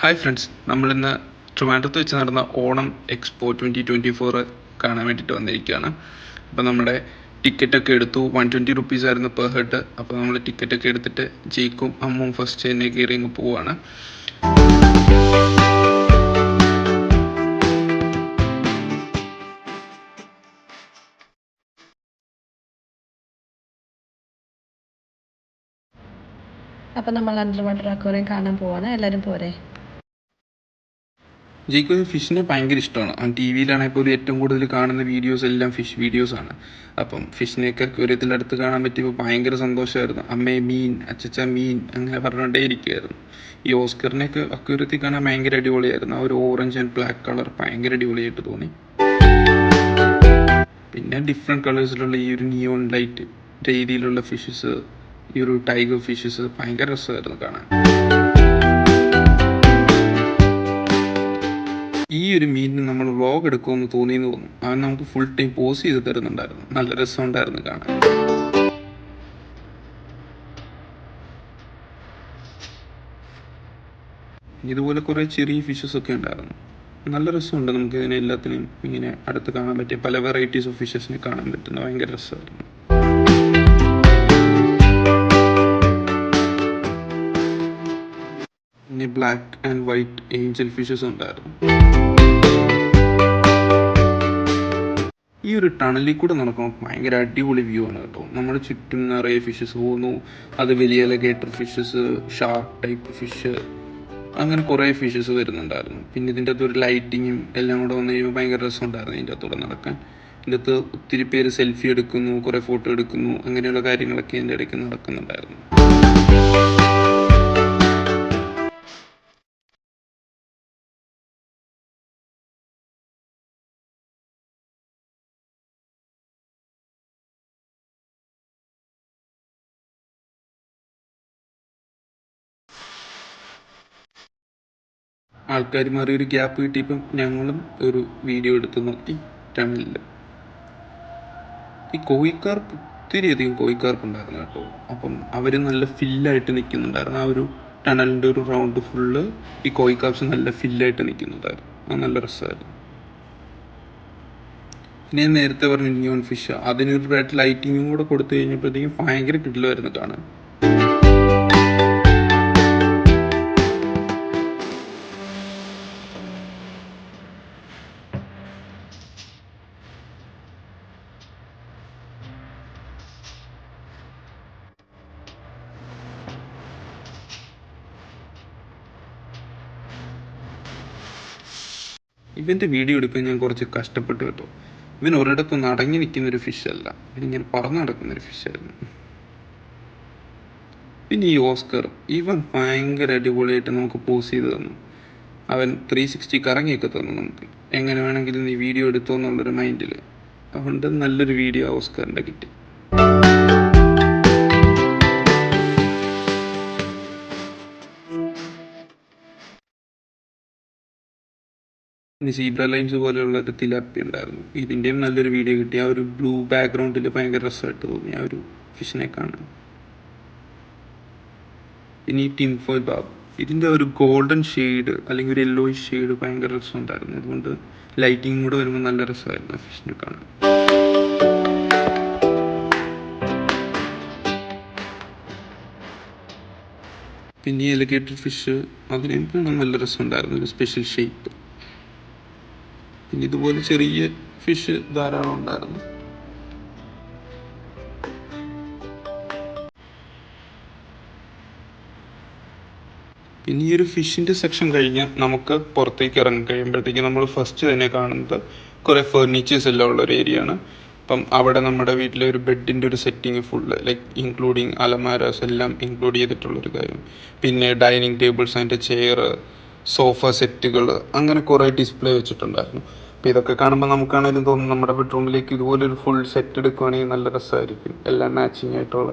Hi friends, നമ്മളിന്ന് ട്രിവാൻഡ്രത്ത് വെച്ച് നടന്ന ഓണം എക്സ്പോ 2024 കാണാൻ വേണ്ടിയിട്ട് വന്നിരിക്കുകയാണ്. അപ്പോൾ നമ്മുടെ ടിക്കറ്റൊക്കെ എടുത്തു. 120 റുപ്പീസ് ആയിരുന്നു പെർ ഹെഡ്. അപ്പോൾ നമ്മൾ ടിക്കറ്റൊക്കെ എടുത്തിട്ട് ജയിക്കും അമ്മും ഫസ്റ്റ് ചെന്നൈ കയറി അങ്ങ് പോവുകയാണ്. അപ്പം നമ്മൾ അണ്ടർ വാട്ടർ അക്വേറിയം കാണാൻ പോവാണ്. എല്ലാവരും പോരെ? ജയ്ക്ക് ഫിഷിനെ ഭയങ്കര ഇഷ്ടമാണ്. അവൻ ടി വിയിലാണെങ്കിൽ പോലും ഏറ്റവും കൂടുതൽ കാണുന്ന വീഡിയോസ് എല്ലാം ഫിഷ് വീഡിയോസാണ്. അപ്പം ഫിഷിനെയൊക്കെ അക്വേറിയത്തിലടുത്ത് കാണാൻ പറ്റിയപ്പോൾ ഭയങ്കര സന്തോഷമായിരുന്നു. അമ്മേ മീൻ, അച്ചച്ച മീൻ, അങ്ങനെ പറഞ്ഞുകൊണ്ടേ ഇരിക്കുമായിരുന്നു. ഈ ഓസ്കറിനെയൊക്കെ അക്വേറിയത്തിൽ കാണാൻ ഭയങ്കര അടിപൊളിയായിരുന്നു. ആ ഒരു ഓറഞ്ച് ആൻഡ് ബ്ലാക്ക് കളർ ഭയങ്കര അടിപൊളിയായിട്ട് തോന്നി. പിന്നെ ഡിഫറെൻറ്റ് കളേഴ്സിലുള്ള ഈ ഒരു നിയോൺ ലൈറ്റ് രീതിയിലുള്ള ഫിഷസ്, ഈ ഒരു ടൈഗർ ഫിഷസ് ഭയങ്കര രസമായിരുന്നു കാണാൻ. ഈ ഒരു മീനിന് നമ്മൾ വ്ളോഗ് എടുക്കുമെന്ന് തോന്നിയെന്ന് തോന്നുന്നു. അവൻ നമുക്ക് ഫുൾ ടൈം പോസ് ചെയ്ത് തരുന്നുണ്ടായിരുന്നു. നല്ല രസമുണ്ടായിരുന്നു കാണാൻ. ഇതുപോലെ കുറേ ചെറിയ ഫിഷസ് ഒക്കെ ഉണ്ടായിരുന്നു. നല്ല രസമുണ്ട്. നമുക്ക് ഇതിനെ എല്ലാത്തിനെയും ഇങ്ങനെ അടുത്ത് കാണാൻ പറ്റിയ പല വെറൈറ്റീസ് ഓഫ് ഫിഷസിനെ കാണാൻ പറ്റുന്ന ഭയങ്കര രസമായിരുന്നു. പിന്നെ black and white Angel fishes ഉണ്ടായിരുന്നു. ഈ ഒരു ടണലിൽ കൂടെ നടക്കുമ്പോൾ ഭയങ്കര അടിപൊളി വ്യൂ ആണ് കേട്ടോ. നമ്മുടെ ചുറ്റും നിറയെ ഫിഷസ് പോകുന്നു. അത് വലിയ അലഗേറ്റർ ഫിഷസ്, ഷാർക്ക് ടൈപ്പ് ഫിഷ്, അങ്ങനെ കുറേ ഫിഷസ് വരുന്നുണ്ടായിരുന്നു. പിന്നെ ഇതിൻ്റെ അകത്ത് ഒരു ലൈറ്റിങ്ങും എല്ലാം കൂടെ വന്നു കഴിയുമ്പോൾ ഭയങ്കര രസമുണ്ടായിരുന്നു ഇതിൻ്റെ അകത്തൂടെ നടക്കാൻ. ഇതിൻ്റെ അകത്ത് ഒത്തിരി പേര് സെൽഫി എടുക്കുന്നു, കുറേ ഫോട്ടോ എടുക്കുന്നു, അങ്ങനെയുള്ള കാര്യങ്ങളൊക്കെ ഇതിൻ്റെ ഇടയ്ക്ക് നടക്കുന്നുണ്ടായിരുന്നു. ആൾക്കാർ മാറി ഒരു ഗ്യാപ്പ് കിട്ടിയപ്പം ഞങ്ങളും ഒരു വീഡിയോ എടുത്ത് നോക്കി ടണലിൽ. ഈ കോഴിക്കാർപ്പ്, ഒത്തിരി അധികം കോഴിക്കാർപ്പ് ഉണ്ടായിരുന്നു കേട്ടോ. അപ്പം അവർ നല്ല ഫില്ലായിട്ട് നിൽക്കുന്നുണ്ടായിരുന്നു. ആ ഒരു ടണലിൻ്റെ ഒരു റൗണ്ട് ഫുള്ള് ഈ കോഴിക്കാർപ്സ് നല്ല ഫില്ലായിട്ട് നിൽക്കുന്നുണ്ടായിരുന്നു. അത് നല്ല രസമായിരുന്നു. പിന്നെ ഞാൻ നേരത്തെ പറഞ്ഞ നിയോൺ ഫിഷ്, അതിനൊരു റെഡ് ലൈറ്റിങ്ങും കൂടെ കൊടുത്തു കഴിഞ്ഞപ്പോഴത്തേക്കും ഭയങ്കര കിടിലമായിരുന്നു കാണാൻ. ഇവൻ്റെ വീഡിയോ എടുക്കാൻ ഞാൻ കുറച്ച് കഷ്ടപ്പെട്ടു കേട്ടോ. ഇവൻ ഒരിടത്തൊന്നും അടങ്ങി നിൽക്കുന്നൊരു ഫിഷല്ല, ഇവനിങ്ങനെ പറന്ന് നടക്കുന്നൊരു ഫിഷായിരുന്നു. പിന്നെ ഈ ഓസ്കർ, ഇവൻ ഭയങ്കര അടിപൊളിയായിട്ട് നമുക്ക് പോസ് ചെയ്ത് തന്നു. അവൻ 360 കറങ്ങിയൊക്കെ തന്നു നമുക്ക്. എങ്ങനെ വേണമെങ്കിലും നീ വീഡിയോ എടുത്തോ എന്നുള്ളൊരു മൈൻഡിൽ. അതുകൊണ്ട് നല്ലൊരു വീഡിയോ ഓസ്കറിൻ്റെ കിട്ടി. പിന്നെ സീബ്ര ലൈൻസ് പോലെയുള്ള ഒരു തിലാപ്പി ഉണ്ടായിരുന്നു. ഇതിൻ്റെയും നല്ലൊരു വീഡിയോ കിട്ടി. ആ ഒരു ബ്ലൂ ബാക്ക്ഗ്രൗണ്ടിൽ ഭയങ്കര രസമായിട്ട് തോന്നി ആ ഒരു ഫിഷിനെ കാണാൻ. പിന്നെ ഈ ടിൻ ഫോയിൽ ബാബ്, ഇതിൻ്റെ ഒരു ഗോൾഡൻ ഷെയ്ഡ് അല്ലെങ്കിൽ ഒരു യെല്ലോയിഷ് ഷെയ്ഡ് ഭയങ്കര രസമുണ്ടായിരുന്നു. അതുകൊണ്ട് ലൈറ്റിംഗ് കൂടെ വരുമ്പോൾ നല്ല രസമായിരുന്നു ആ ഫിഷിനെ കാണാൻ. പിന്നെ ഈ എലിഗേറ്റർ ഫിഷ്, അതിനെയും കാണാൻ നല്ല രസമുണ്ടായിരുന്നു, ഒരു സ്പെഷ്യൽ ഷേപ്പ്. പിന്നെ ഇതുപോലെ ചെറിയ ഫിഷ് ധാരാളം ഉണ്ടായിരുന്നു. പിന്നെ ഈ ഒരു ഫിഷിൻ്റെ സെക്ഷൻ കഴിഞ്ഞ് നമുക്ക് പുറത്തേക്ക് ഇറങ്ങി കഴിയുമ്പോഴത്തേക്ക് നമ്മൾ ഫസ്റ്റ് തന്നെ കാണുന്നത് കുറേ ഫർണിച്ചേഴ്സ് എല്ലാം ഉള്ള ഒരു ഏരിയ ആണ്. അപ്പം അവിടെ നമ്മുടെ വീട്ടിലെ ഒരു ബെഡിൻ്റെ ഒരു സെറ്റിങ് ഫുള്ള് ലൈക്ക് ഇൻക്ലൂഡിങ് അലമാരാസ് എല്ലാം ഇൻക്ലൂഡ് ചെയ്തിട്ടുള്ളൊരു കാര്യം. പിന്നെ ഡൈനിങ് ടേബിൾസ്, അതിൻ്റെ ചെയർ, സോഫ സെറ്റുകൾ, അങ്ങനെ കുറേ ഡിസ്പ്ലേ വെച്ചിട്ടുണ്ടായിരുന്നു. അപ്പോൾ ഇതൊക്കെ കാണുമ്പോൾ നമുക്കാണെങ്കിലും തോന്നും നമ്മുടെ ബെഡ്റൂമിലേക്ക് ഇതുപോലൊരു ഫുൾ സെറ്റ് എടുക്കുകയാണെങ്കിൽ നല്ല രസമായിരിക്കും, എല്ലാം മാച്ചിങ് ആയിട്ടുള്ള.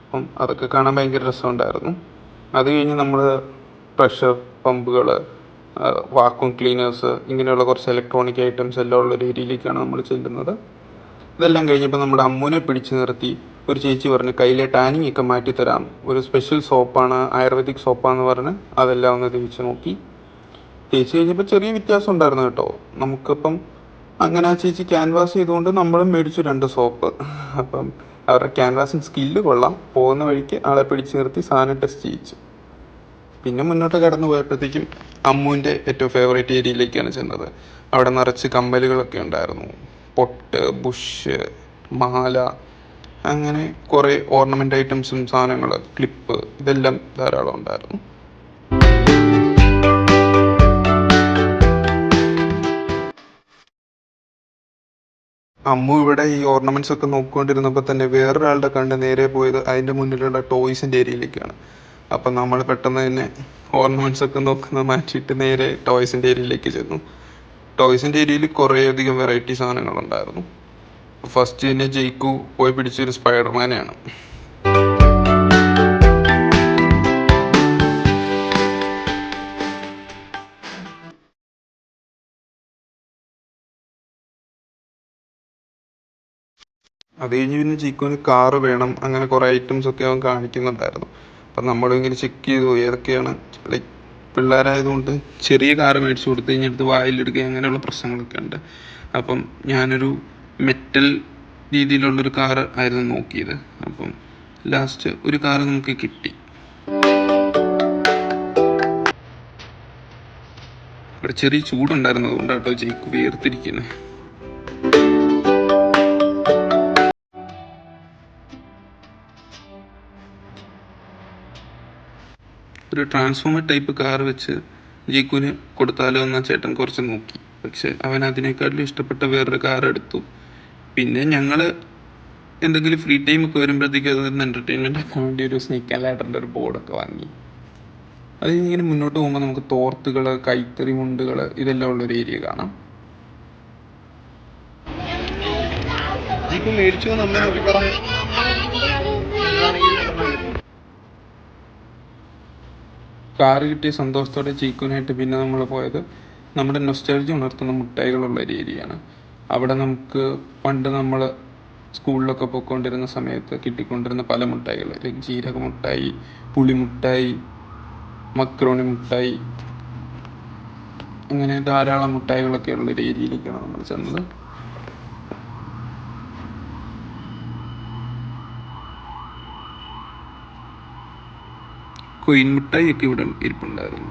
അപ്പം അതൊക്കെ കാണാൻ ഭയങ്കര രസമുണ്ടായിരുന്നു. അത് കഴിഞ്ഞ് നമ്മൾ പ്രഷർ പമ്പുകൾ, വാക്വം ക്ലീനേഴ്സ്, ഇങ്ങനെയുള്ള കുറച്ച് ഇലക്ട്രോണിക് ഐറ്റംസ് എല്ലാം ഉള്ള ഒരു ഏരിയയിലേക്കാണ് നമ്മൾ ചെല്ലുന്നത്. ഇതെല്ലാം കഴിഞ്ഞപ്പോൾ നമ്മുടെ അമ്മുവിനെ പിടിച്ചു നിർത്തി ഒരു ചേച്ചി പറഞ്ഞു കയ്യിലെ ടാനിങ് ഒക്കെ മാറ്റിത്തരാം, ഒരു സ്പെഷ്യൽ സോപ്പാണ്, ആയുർവേദിക് സോപ്പാന്ന് പറഞ്ഞ് അതെല്ലാം ഒന്ന് തേച്ച് നോക്കി. തേച്ച് കഴിഞ്ഞപ്പോൾ ചെറിയ വ്യത്യാസം ഉണ്ടായിരുന്നു കേട്ടോ. നമുക്കിപ്പം അങ്ങനെ ആ ചേച്ചി ക്യാൻവാസ് ചെയ്തുകൊണ്ട് നമ്മളും മേടിച്ചു 2 സോപ്പ്. അപ്പം അവരുടെ ക്യാൻവാസിങ് സ്കില്ല് കൊള്ളാം. പോകുന്ന വഴിക്ക് ആളെ പിടിച്ചു നിർത്തി സാധനം ടെസ്റ്റ് ചെയ്യിച്ചു. പിന്നെ മുന്നോട്ട് കടന്നു പോയപ്പോഴത്തേക്കും അമ്മുവിൻ്റെ ഏറ്റവും ഫേവറേറ്റ് ഏരിയയിലേക്കാണ് ചെന്നത്. അവിടെ നിറച്ച് കമ്മലുകളൊക്കെ ഉണ്ടായിരുന്നു. പൊട്ട്, ബുഷ്, മാല, അങ്ങനെ കുറേ ഓർണമെൻ്റ് ഐറ്റംസും സാധനങ്ങൾ, ക്ലിപ്പ്, ഇതെല്ലാം ധാരാളം ഉണ്ടായിരുന്നു. അമ്മു ഇവിടെ ഈ ഓർണമെന്റ്സ് ഒക്കെ നോക്കിക്കൊണ്ടിരുന്നപ്പോൾ തന്നെ വേറൊരാളുടെ കണ്ണ് നേരെ പോയത് അതിൻ്റെ മുന്നിലുള്ള ടോയ്സിൻ്റെ ഏരിയയിലേക്കാണ്. അപ്പം നമ്മൾ പെട്ടെന്ന് തന്നെ ഓർണമെന്റ്സ് ഒക്കെ നോക്കുന്നത് മാറ്റിയിട്ട് നേരെ ടോയ്സിൻ്റെ ഏരിയയിലേക്ക് ചെന്നു. ടോയ്സിൻ്റെ ഏരിയയിൽ കുറേയധികം വെറൈറ്റി സാധനങ്ങളുണ്ടായിരുന്നു. ഫസ്റ്റ് തന്നെ ജയ്ക്കു പോയി പിടിച്ചൊരു സ്പൈഡർമാനെയാണ്. അത് കഴിഞ്ഞ് പിന്നെ ജിക്കുവിന് കാറ് വേണം, അങ്ങനെ കുറേ ഐറ്റംസ് ഒക്കെ അവൻ കാണിക്കുന്നുണ്ടായിരുന്നു. അപ്പം നമ്മളും ഇങ്ങനെ ചെക്ക് ചെയ്തു ഏതൊക്കെയാണ്. ലൈക്ക് പിള്ളേരായതുകൊണ്ട് ചെറിയ കാറ് മേടിച്ചു കൊടുത്തു കഴിഞ്ഞിട്ട് വായിലെടുക്കുക അങ്ങനെയുള്ള പ്രശ്നങ്ങളൊക്കെ ഉണ്ട്. അപ്പം ഞാനൊരു മെറ്റൽ രീതിയിലുള്ളൊരു കാറ് ആയിരുന്നു നോക്കിയത്. അപ്പം ലാസ്റ്റ് ഒരു കാറ് നമുക്ക് കിട്ടി. ഇവിടെ ചെറിയ ചൂടുണ്ടായിരുന്നു, അതുകൊണ്ടാട്ടോ ജയിക്കു വേർതിരിക്കുന്നത്. ഒരു ട്രാൻസ്ഫോമർ ടൈപ്പ് കാർ വെച്ച് ജീക്കുവിന് കൊടുത്താലോ എന്ന ചേട്ടൻ കുറച്ച് നോക്കി. പക്ഷെ അവൻ അതിനേക്കാട്ടിലും ഇഷ്ടപ്പെട്ട വേറൊരു കാർ എടുത്തു. പിന്നെ ഞങ്ങൾ എന്തെങ്കിലും ഫ്രീ ടൈം ഒക്കെ വരുമ്പോഴത്തേക്കും അതൊന്ന് എൻ്റർടൈൻമെൻ്റ് ആക്കാൻ വേണ്ടി ഒരു സ്നേക്ക് ആൻഡ് ലാഡറിൻ്റെ ഒരു ബോർഡൊക്കെ വാങ്ങി. അത് ഇങ്ങനെ മുന്നോട്ട് പോകുമ്പോൾ നമുക്ക് തോർത്തുകൾ, കൈത്തറി മുണ്ടുകൾ, ഇതെല്ലാം ഉള്ളൊരു ഏരിയ കാണാം. ജീക്കു മേടിച്ചു നമ്മൾ നോക്കി പറഞ്ഞു. കാറ് കിട്ടിയ സന്തോഷത്തോടെ ചീക്കുനായിട്ട് പിന്നെ നമ്മൾ പോയത് നമ്മുടെ നൊസ്റ്റാൾജി ഉണർത്തുന്ന മുട്ടായികളുള്ള ഒരു ഏരിയയാണ്. അവിടെ നമുക്ക് പണ്ട് നമ്മൾ സ്കൂളിലൊക്കെ പോയിക്കൊണ്ടിരുന്ന സമയത്ത് കിട്ടിക്കൊണ്ടിരുന്ന പല മുട്ടായികൾ, ലൈക്ക് ജീരക മുട്ടായി, പുളിമുട്ടായി, മക്രോണി മുട്ടായി, അങ്ങനെ ധാരാളം മുട്ടായികളൊക്കെ ഉള്ളൊരു ഏരിയയിലേക്കാണ് നമ്മൾ ചെന്നത്. കൊയിൻ മുട്ടായി ഒക്കെ ഇവിടെ ഇരിപ്പുണ്ടായിരുന്നു.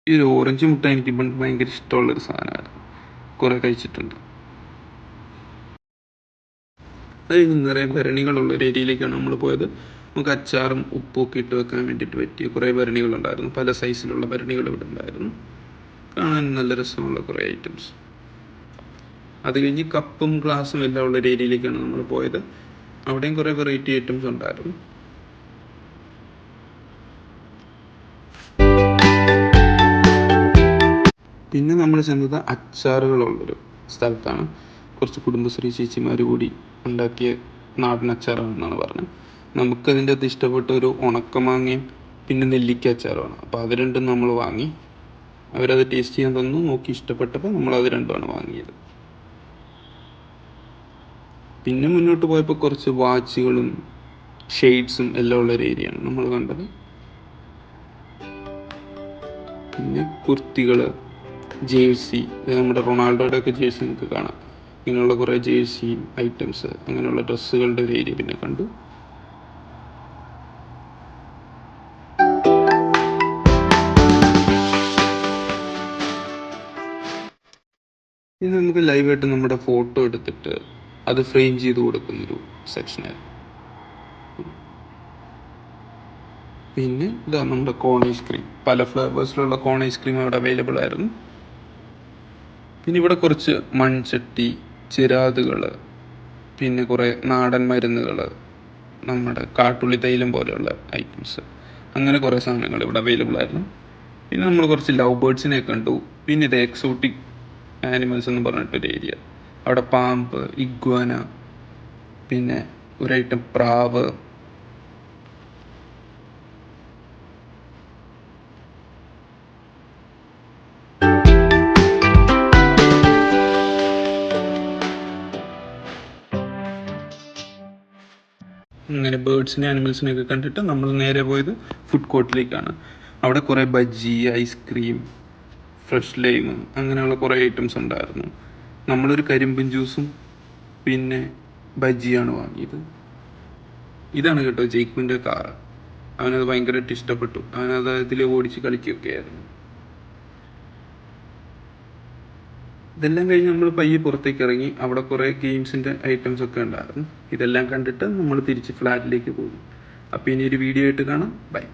ഈ ഒരു ഓറഞ്ച് മുട്ടായി എനിക്ക് ഭയങ്കര ഇഷ്ടമുള്ളൊരു സാധനമാണ്, കുറേ കഴിച്ചിട്ടുണ്ട്. അത് നിറയെ ഭരണികളുള്ളൊരു ഏരിയയിലേക്കാണ് നമ്മൾ പോയത്. നമുക്ക് അച്ചാറും ഉപ്പും ഒക്കെ ഇട്ട് വെക്കാൻ വേണ്ടിയിട്ട് പറ്റിയ കുറേ ഭരണികളുണ്ടായിരുന്നു. പല സൈസിലുള്ള ഭരണികൾ ഇവിടെ ഉണ്ടായിരുന്നു. കാണാൻ നല്ല രസമുള്ള കുറേ ഐറ്റംസ്. അത് കഴിഞ്ഞ് കപ്പും ഗ്ലാസും എല്ലാം ഉള്ള ഒരു ഏരിയയിലേക്കാണ് നമ്മൾ പോയത്. അവിടെയും കുറേ വെറൈറ്റി ഐറ്റംസ് ഉണ്ടായിരുന്നു. പിന്നെ നമ്മൾ ചെന്നത് അച്ചാറുകളുള്ളൊരു സ്ഥലത്താണ്. കുറച്ച് കുടുംബശ്രീ ചേച്ചിമാർ കൂടി ഉണ്ടാക്കിയ നാടൻ അച്ചാറാണെന്നാണ് പറഞ്ഞത്. നമുക്കതിൻ്റെ അത് ഇഷ്ടപ്പെട്ട ഒരു ഉണക്കമാങ്ങയും പിന്നെ നെല്ലിക്ക അച്ചാറുമാണ്. അപ്പോൾ അത് രണ്ടും നമ്മൾ വാങ്ങി. അവരത് ടേസ്റ്റ് ചെയ്യാൻ തന്നു, നോക്കി ഇഷ്ടപ്പെട്ടപ്പോൾ നമ്മളത് രണ്ടുമാണ് വാങ്ങിയത്. പിന്നെ മുന്നോട്ട് പോയപ്പോൾ കുറച്ച് വാച്ചുകളും ഷെയ്ഡ്സും എല്ലാം ഉള്ളൊരു ഏരിയയാണ് നമ്മൾ കണ്ടത്. പിന്നെ കുർത്തികൾ, ജേഴ്സി, നമ്മുടെ റൊണാൾഡോയുടെ ഒക്കെ ജേഴ്സി നമുക്ക് കാണാം. ഇങ്ങനെയുള്ള കുറേ ജേഴ്സി ഐറ്റംസ്, അങ്ങനെയുള്ള ഡ്രസ്സുകളുടെ ഒരു ഏരിയ പിന്നെ കണ്ടു. ഇത് നമുക്ക് ലൈവായിട്ട് നമ്മുടെ ഫോട്ടോ എടുത്തിട്ട് അത് ഫ്രെയിം ചെയ്ത് കൊടുക്കുന്നൊരു സെക്ഷനായിരുന്നു. പിന്നെ ഇതാ നമ്മുടെ കോൺ ഐസ്ക്രീം, പല ഫ്ലേവേഴ്സിലുള്ള കോൺ ഐസ്ക്രീം അവിടെ അവൈലബിൾ ആയിരുന്നു. പിന്നെ ഇവിടെ കുറച്ച് മൺചട്ടി, ചിരാതുകൾ, പിന്നെ കുറേ നാടൻ മരുന്നുകൾ, നമ്മുടെ കാട്ടുള്ളി തൈലം പോലെയുള്ള ഐറ്റംസ്, അങ്ങനെ കുറേ സാധനങ്ങൾ ഇവിടെ അവൈലബിൾ ആയിരുന്നു. പിന്നെ നമ്മൾ കുറച്ച് ലവ് ബേർഡ്സിനെ കണ്ടു. പിന്നെ ഇത് എക്സോട്ടിക് ആനിമൽസ് എന്ന് പറഞ്ഞിട്ടൊരു ഏരിയ. അവിടെ പാമ്പ്, ഇഗ്വാന, പിന്നെ ഒരു ഐറ്റം പ്രാവ്, അങ്ങനെ ബേർഡ്സിനെ ആനിമൽസിനെയൊക്കെ കണ്ടിട്ട് നമ്മൾ നേരെ പോയത് ഫുഡ് കോർട്ടിലേക്കാണ്. അവിടെ കുറേ ബജ്ജി, ഐസ്ക്രീം, ഫ്രഷ് ലൈം അങ്ങനെയുള്ള കുറേ ഐറ്റംസ് ഉണ്ടായിരുന്നു. നമ്മളൊരു കരിമ്പിൻ ജ്യൂസും പിന്നെ ബജ്ജിയാണ് വാങ്ങിയത്. ഇതാണ് കേട്ടോ ജയ്ക്കുവിൻ്റെ കാറ്. അവനത് ഭയങ്കരമായിട്ട് ഇഷ്ടപ്പെട്ടു. അവനത് ഇതിൽ ഓടിച്ച് കളിക്കുകയൊക്കെ ആയിരുന്നു. ഇതെല്ലാം കഴിഞ്ഞ് നമ്മൾ പയ്യെ പുറത്തേക്ക് ഇറങ്ങി. അവിടെ കുറേ ഗെയിംസിൻ്റെ ഐറ്റംസ് ഒക്കെ ഉണ്ടായിരുന്നു. ഇതെല്ലാം കണ്ടിട്ട് നമ്മൾ തിരിച്ച് ഫ്ലാറ്റിലേക്ക് പോകും. അപ്പോൾ ഇനി ഒരു വീഡിയോ ആയിട്ട് കാണാം. ബൈ.